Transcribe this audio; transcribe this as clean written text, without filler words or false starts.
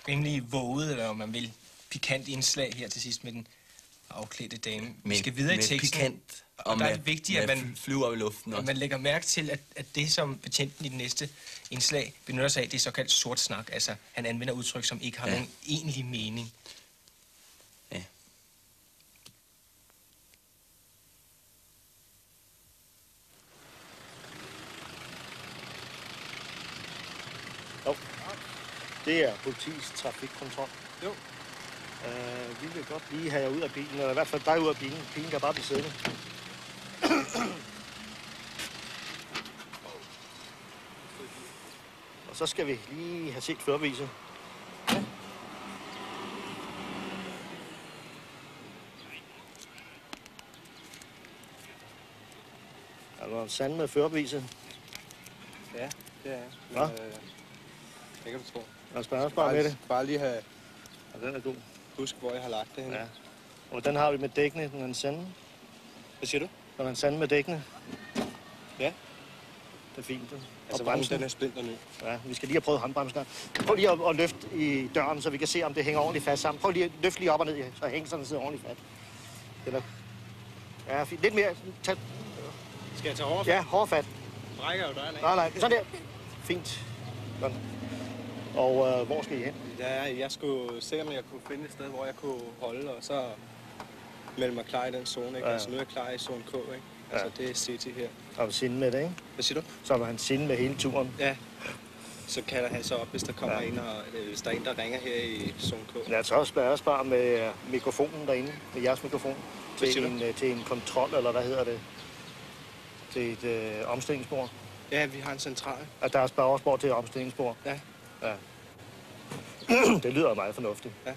rimelig våget, eller om man vil, pikant indslag her til sidst med den afklædte dame. Vi skal videre i teksten. Pikant, og der er det vigtigt, at man flyver i luften også. At man lægger mærke til, at det, som betjenten i det næste indslag benytter sig af, det er såkaldt sort snak. Altså, han anvender udtryk, som ikke har nogen egentlig mening. Ja. Jo. Det er politiets trafikkontrol. Jo. Vi vil godt lige have jer ud af bilen, eller i hvert fald dig ud af bilen. Bilen kan bare blive siddende. Og så skal vi lige have set førerbeviset. Ja. Er du sand med førerbeviset? Ja, det er jeg. Nå? Det kan du tro. Lad os bare med det. Bare lige have... Ja, den er god. Husk, hvor jeg har lagt det henne. Ja. Og hvordan har vi med dækkene, når den sande? Hvad siger du? Når den sande med dækkene? Ja. Det er fint. Altså, bremsen, den er splinter ny. Ja, vi skal lige have prøvet håndbremsen. Prøv lige at løfte i døren, så vi kan se, om det hænger ordentligt fast sammen. Prøv lige at løfte lige op og ned, så hængserne sidder ordentligt fast. Eller... Ja, fint. Lidt mere. Tag... Skal jeg tage hårdfat? Ja, hårdfat. Brækker jo dig, eller? Nej, sådan der. Fint. Sådan. Og hvor skal I hen? Ja, jeg skulle se, om jeg kunne finde et sted, hvor jeg kunne holde, og så melde mig klar i den zone, ikke? Ja. Altså, nu er jeg klar i zone K, ikke? Altså, det er City her. Og sinde med det, ikke? Hvad siger du? Så var han sinde med hele turen. Ja. Så kalder han så op, hvis der kommer en, og hvis der er en, der ringer her i zone K. Lad os også bare med mikrofonen derinde, med jeres mikrofon, til en kontrol, eller hvad hedder det? Til et omstillingsbord. Ja, vi har en central. At der er spørgespor til et omstillingsbord. Ja. Ja. Det lyder meget fornuftigt. Ja.